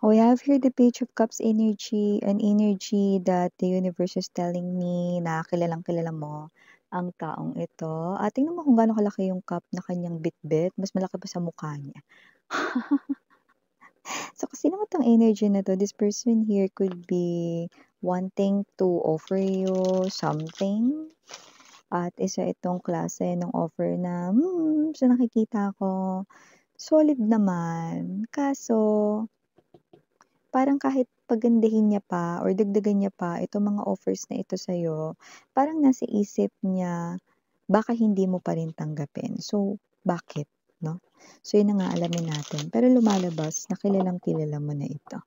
We have here the Page of Cups energy, an energy that the universe is telling me na kilalang-kilala mo ang taong ito. At tingnan mo kung gaano kalaki yung cup na kanyang bitbit, mas malaki pa sa mukha niya. So, kasi naman tong energy na to, this person here could be wanting to offer you something. At isa itong klase ng offer na, sa nakikita ko, solid naman. Kaso, parang kahit pagandahin niya pa or dagdagan niya pa itong mga offers na ito sa'yo, parang nasa isip niya, baka hindi mo pa rin tanggapin. So, bakit, 'no? So, yun na nga alamin natin. Pero lumalabas na kilalang-kilala mo na ito.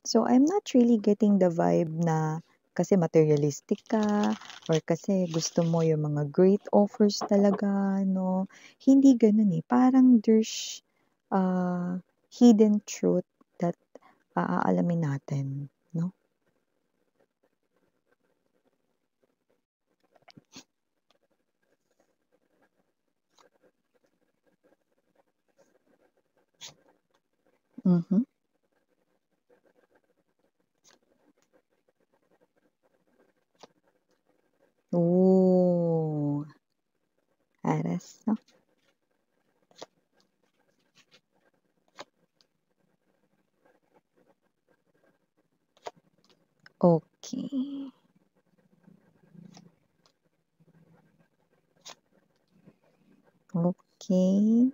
So, I'm not really getting the vibe na kasi materialistic ka or kasi gusto mo yung mga great offers talaga, 'no? Hindi gano'n, eh. Parang there's, hidden truth that aalamin natin, 'no? Mhm. Oh, Aras, 'no? Okey. Okey.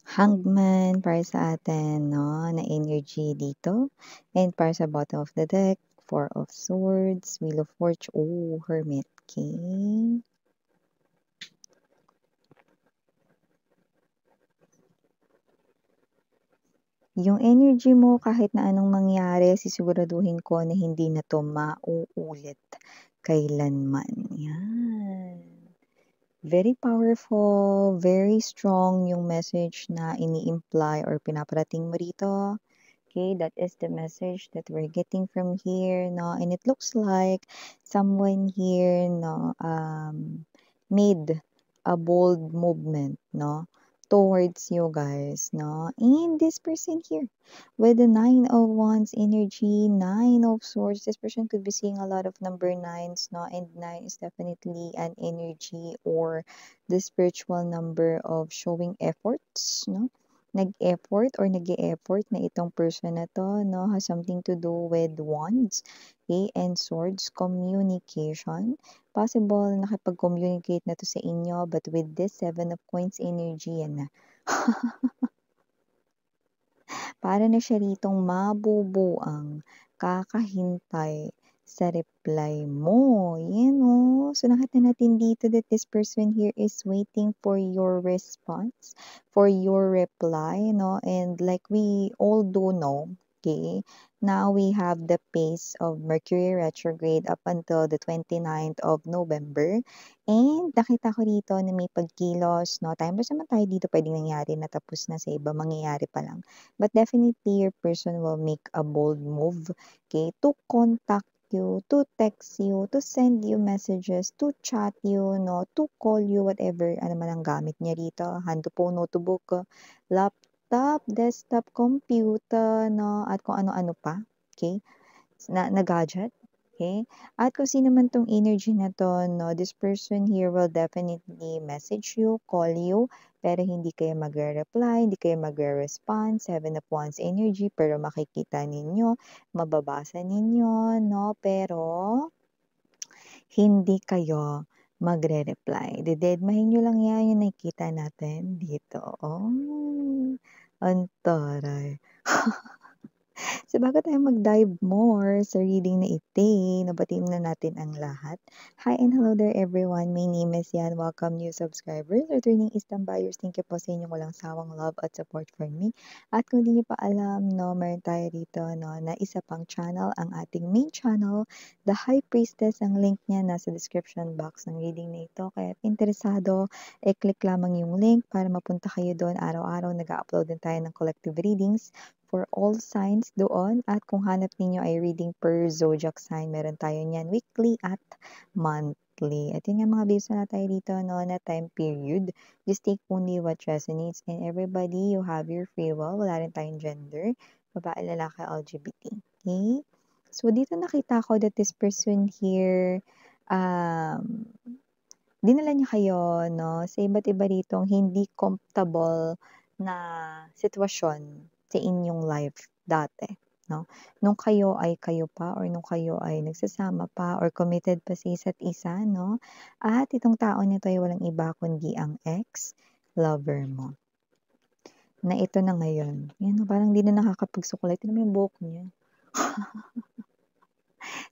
Hangman para sa atin 'no, na energy dito. And para sa bottom of the deck, Four of Swords, Wheel of Fortune, Hermit, okey. Yung energy mo kahit na anong mangyari sisiguraduhin ko na hindi na 'to mauulit kailanman, 'yan. Very powerful, very strong yung message na ini-imply or pinaparating mo rito. Okay, that is the message that we're getting from here, no? And it looks like someone here, no, made a bold movement, no, towards you guys, no? And this person here, with the Nine of Wands energy, Nine of Swords, this person could be seeing a lot of number nines, no? And nine is definitely an energy or the spiritual number of showing efforts, no? Nag-effort or nag-e-effort na itong person na 'to 'no, has something to do with wands, okay, and swords, communication. Possible nakipag-communicate na 'to sa inyo but with this Seven of Coins energy yan na. Para na siya ritong mabubuang kakahintay sa reply mo, yan oh. So nakita natin dito that this person here is waiting for your response, for your reply, no? And like we all do know, okay, now we have the pace of Mercury retrograde up until the 29th of November. And nakita ko dito na may pagkilos, no? Timers naman tayo dito pwedeng nangyari na tapos na sa iba, mangyayari pa lang. But definitely your person will make a bold move, okay, to contact you, to text you, to send you messages, to chat you, no, to call you, whatever ano man ang gamit niya rito, handphone, notebook, laptop, desktop, computer, no, at kung ano-ano pa, okay, na gadget. Okay? At kung sino man tong energy na to, no, this person here will definitely message you, call you, pero hindi kayo magre-reply, hindi kayo magre-respond. Seven of Wands energy, pero makikita ninyo, mababasa ninyo, no, pero hindi kayo magre-reply. Dededmahin nyo lang yan yung nakikita natin dito. Oh, ang taray. So bago tayo mag-dive more sa reading na ite, nabatiin na natin ang lahat. Hi and hello there everyone. My name is Yan. Welcome new subscribers, returning Eastern buyers. Thank you po sa inyong walang sawang love at support for me. At kung hindi niyo pa alam, no, meron tayo rito, no, na isa pang channel, ang ating main channel, The High Priestess. Ang link niya nasa description box ng reading na ito. Kaya interesado, click lamang yung link para mapunta kayo doon. Araw-araw nag-upload din tayo ng collective readings for all signs doon. At kung hanap ninyo ay reading per zodiac sign, meron tayo niyan weekly at monthly. currently. At yun nga mga based na tayo dito, no, na time period. Just take only what resonates. And everybody, you have your free will. Wala rin tayong gender. Babae, lalaki, LGBT. Okay? So, dito nakita ko that this person here, dinala niya kayo, no, sa iba't iba ditong hindi comfortable na sitwasyon sa inyong life dati, no? Nung kayo ay kayo pa or nung kayo ay nagsasama pa or committed pa sa isa't isa, no? At itong tao nito ay walang iba kundi ang ex-lover mo. Na ito na ngayon. Yan, parang di na nakakapagsukulay. Tignan mo yung buhok niya.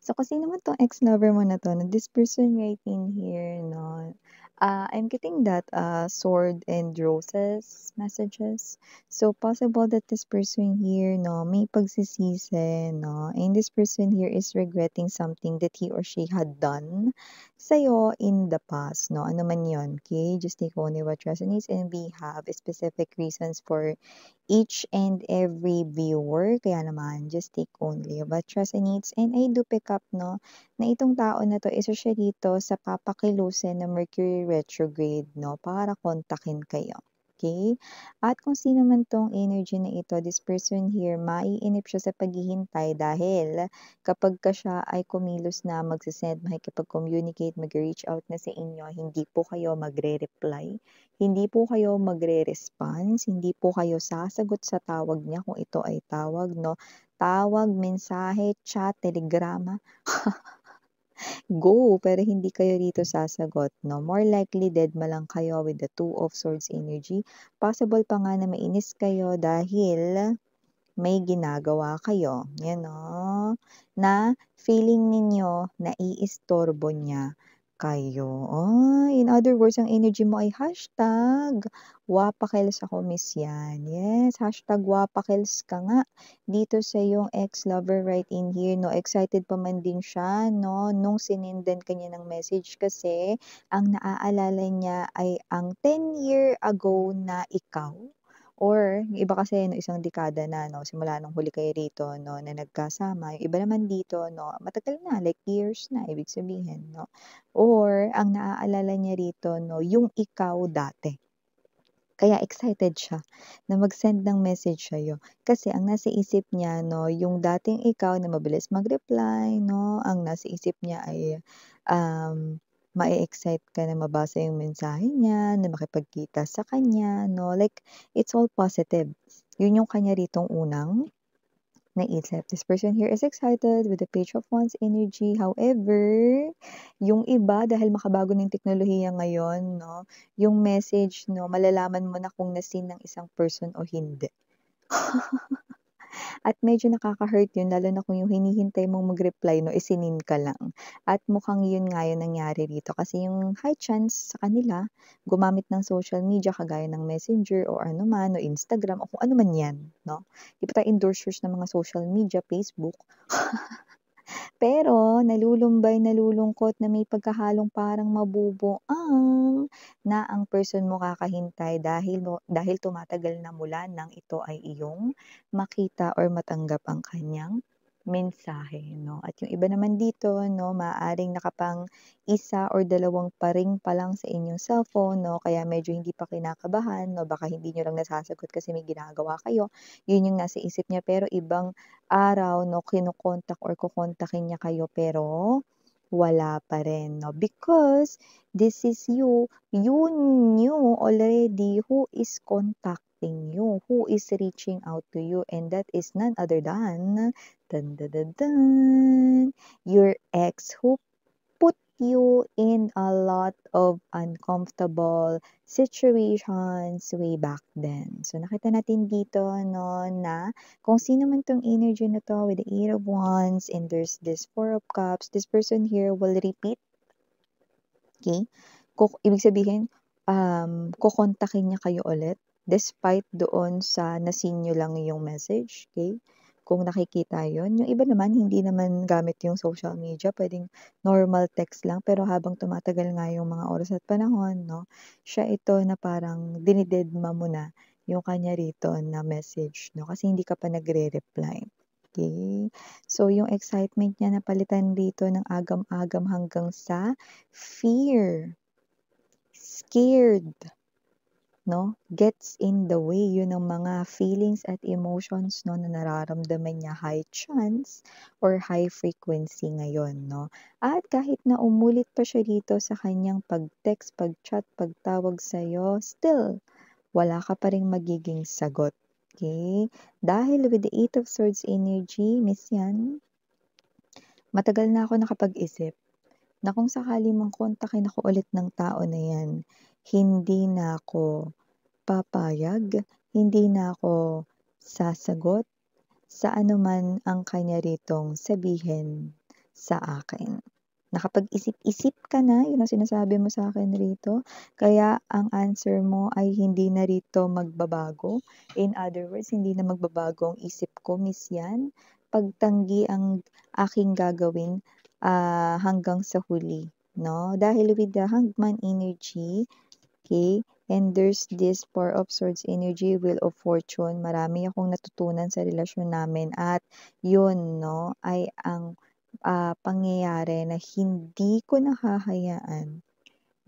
So, kung sino man 'tong ex-lover mo na 'to, na this person right in here, no, I'm getting that, sword and roses messages. So, possible that this person here, no, may pagsisisi, no, and this person here is regretting something that he or she had done sa'yo in the past, no, ano man yun, okay? Just take only what resonates and we have specific reasons for each and every viewer. Kaya naman, just take only what resonates. And I do pick up, no, na itong tao na to, isa siya dito sa papakilusin ng Mercury retrograde, no, para kontakin kayo. Okay? At kung sino man tong energy na ito, this person here, maiinip siya sa paghihintay dahil kapag ka siya ay kumilos na magsasend, makikipag-communicate, mag-reach out na sa inyo, hindi po kayo magre-reply, hindi po kayo magre-response, hindi po kayo sasagot sa tawag niya kung ito ay tawag, no? Tawag, mensahe, chat, telegrama, go, pero hindi kayo dito sasagot, no? More likely, deadma lang kayo with the Two of Swords energy. Possible pa nga na mainis kayo dahil may ginagawa kayo. Yan, no? Na feeling ninyo na iistorbo niya kayo. Ay, in other words, ang energy mo ay hashtag wapakels ako, miss yan. Yes, hashtag wapakels ka nga dito sa yung ex-lover right in here, no? Excited pa man din siya, no? Nung sinindan kanya ng message kasi ang naaalala niya ay ang 10 year ago na ikaw. Or yung iba kasi no, isang dekada na 'no, simula nung huli kayo rito 'no, na nagkasama. Yung iba naman dito 'no, matagal na, like years na ibig sabihin 'no. Or ang naaalala niya rito 'no, yung ikaw dati. Kaya excited siya na mag-send ng message sa'yo. Kasi ang nasa isip niya 'no, yung dating ikaw na mabilis mag-reply 'no, ang nasa isip niya ay, ma-e-excite ka na mabasa yung mensahe niya, na makipagkita sa kanya 'no, like it's all positive. Yun yung kanya ritong unang naisip. This person here is excited with the Page of Wands energy. However, yung iba dahil makabago ng teknolohiya ngayon 'no, yung message 'no, malalaman mo na kung na-seen ng isang person o hindi. At medyo nakaka-hurt yun lalo na kung yung hinihintay mong mag-reply 'no, is ka lang. At mukhang yun nga yung nangyari dito kasi yung high chance sa kanila gumamit ng social media kagaya ng Messenger o ano man o Instagram o kung ano man 'yan 'no. 'Di pa tayo endorsers ng mga social media, Facebook. Pero nalulungkot na may pagkahalong parang mabubuang na ang person mo kakahintay dahil tumatagal na mula nang ito ay iyong makita or matanggap ang kanyang mensahe 'no. At yung iba naman dito 'no, maaaring nakapang isa or dalawang pa-ring pa lang sa inyong cellphone 'no, kaya medyo hindi pa kinakabahan 'no, baka hindi niyo lang nasasagot kasi may ginagawa kayo, yun yung nasa isip niya. Pero ibang araw 'no, kino-contact or kokontakin niya kayo pero wala pa rin 'no, because this is you knew already who is contacting you, who is reaching out to you, and that is none other than, dun, dun, dun, dun, your ex who put you in a lot of uncomfortable situations way back then. So, nakita natin dito, no, na kung sino man tong energy na to with the Eight of Wands and there's this Four of Cups, this person here will repeat, okay? Ibig sabihin, kokontakin niya kayo ulit despite doon sa na-seen niyo lang yung message, okay? Kung nakikita yon. Yung iba naman, hindi naman gamit yung social media, pwedeng normal text lang, pero habang tumatagal nga yung mga oras at panahon, no, siya ito na parang dinidedma mo na yung kanya rito na message, no, kasi hindi ka pa nagre-reply. Okay? So, yung excitement niya napalitan dito ng agam-agam hanggang sa fear, scared, no? Gets in the way. Yun ang mga feelings at emotions, no, na nararamdaman niya high chance or high frequency ngayon, no? At kahit na umulit pa siya dito sa kanyang pag-text, pag-chat, pagtawag sa'yo, still, wala ka pa ring magiging sagot. Okay? Dahil with the Eight of Swords energy, Miss Yan, matagal na ako nakapag-isip na kung sakali mang kontakin ako ulit ng tao na yan, hindi na ako papayag, hindi na ako sasagot sa anuman ang kanya ritong sabihin sa akin. Nakapag-isip-isip ka na, yun ang sinasabi mo sa akin rito, kaya ang answer mo ay hindi na rito magbabago. In other words, hindi na magbabago ang isip ko, Miss Yan. Pagtanggi ang aking gagawin hanggang sa huli. No? Dahil with the Hangman energy, okay, and there's this Four of Swords energy, Wheel of Fortune. Marami akong natutunan sa relasyon namin at yun, no, ay ang pangyayari na hindi ko nakahayaan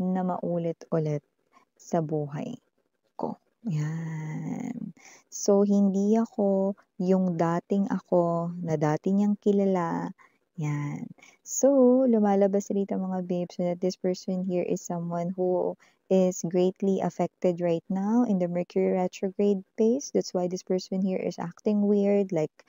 na maulit-ulit sa buhay ko. Yan. So, hindi ako yung dating ako na dati niyang kilala. Yan. So, lumalabas rito mga babes that this person here is someone who is greatly affected right now in the Mercury retrograde phase. That's why this person here is acting weird, like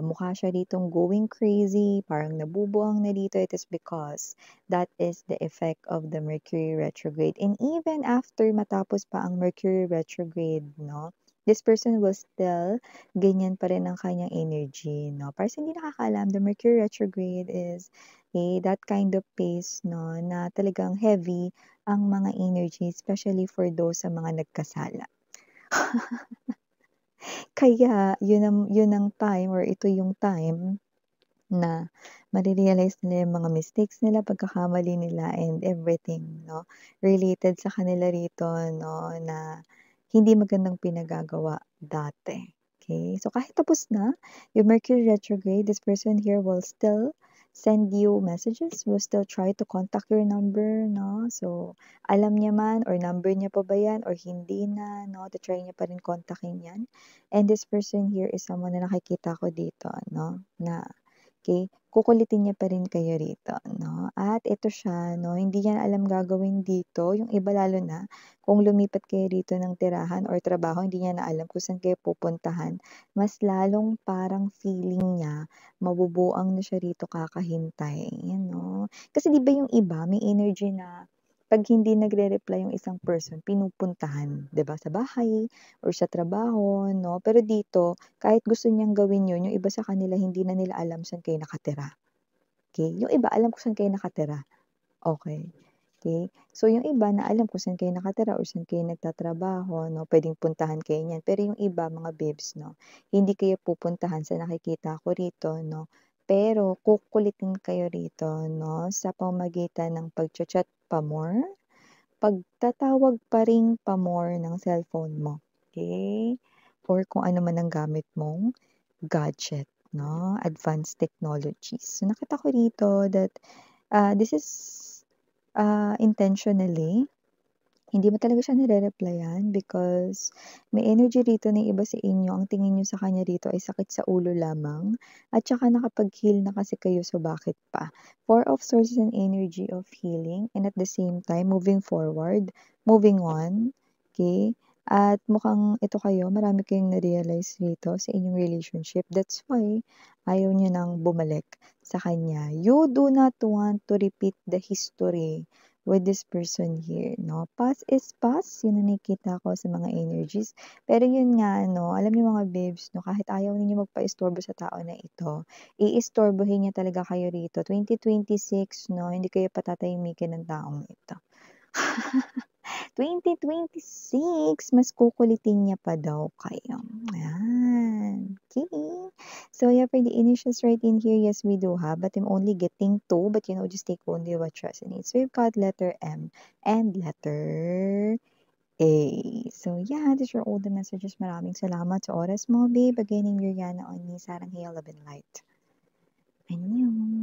mukha siya ditong going crazy, parang nabubuang na dito. It is because that is the effect of the Mercury retrograde. And even after matapos pa ang Mercury retrograde, no, this person will still ganyan pa rin ang kanyang energy, no. Para sa hindi nakakaalam, the Mercury retrograde is that kind of phase, no, na talagang heavy ang mga energy, especially for those sa mga nagkasala. Kaya yun ang time or ito yung time na mare-realize nila yung mga mistakes nila, pagkakamali nila and everything, no, related sa kanila rito, no, na hindi magandang pinagagawa dati. Okay? So kahit tapos na yung Mercury retrograde, this person here will still send you messages, will still try to contact your number, no? So, alam niya man or number niya pa ba yan or hindi na, no? To try niya pa rin kontakin yan. And this person here is someone na nakikita ko dito, no? Na okay, kukulitin niya pa rin kayo rito, no? At ito siya, no, hindi niya alam gagawin dito. Yung iba lalo na, kung lumipat kayo rito ng tirahan or trabaho, hindi niya na alam kung saan kayo pupuntahan. Mas lalong parang feeling niya, mabubuang na siya rito kakahintay. Yan, no? Kasi di ba yung iba, may energy na pag hindi nagre-reply yung isang person, pinupuntahan, 'di ba, sa bahay or sa trabaho, no? Pero dito, kahit gusto niyang gawin yun, yung iba sa kanila hindi na nila alam saan kayo nakatira. Okay? Yung iba alam kung saan kayo nakatira. Okay? Okay? So, yung iba na alam kung saan kayo nakatira or saan kayo nagtatrabaho, no? Pwedeng puntahan kayo niyan. Pero yung iba, mga babes, no? Hindi kayo pupuntahan sa nakikita ko rito, no? Pero kukulitin kayo rito, no? Sa pamamagitan ng pagchat-chat pa more, pagtatawag pa rin pa more ng cellphone mo. Okay? Or kung ano man ang gamit mong gadget, no? Advanced technologies. So, nakita ko rito that this is intentionally, hindi mo talaga siya nire-replyan because may energy rito ng iba sa inyo. Ang tingin nyo sa kanya rito ay sakit sa ulo lamang. At saka nakapag-heal na kasi kayo, so bakit pa? Four of Swords is an energy of healing and at the same time, moving forward, moving on. Okay? At mukhang ito kayo, marami kayong na-realize rito sa inyong relationship. That's why ayaw nyo nang bumalik sa kanya. You do not want to repeat the history with this person here, no? Past is past, yun ang nakikita ko sa mga energies. Pero yun nga, no, alam niyo mga babes, no, kahit ayaw ninyo magpa-istorbo sa tao na ito, iistorbohin niya talaga kayo rito. 2026, no, hindi kayo patatahimikin ng taong ito. 2026, mas kukulitin niya pa daw kayo. Ayan. Okay. So, yeah, for the initials right in here, yes, we do have, but I'm only getting 2, but just take only what resonates. So, we've got letter M and letter So yeah, these are all the messages. Maraming salamat sa oras mo, babe. Again, yung Yuriana on ni Sarang Hail Love and Light. Annyeong.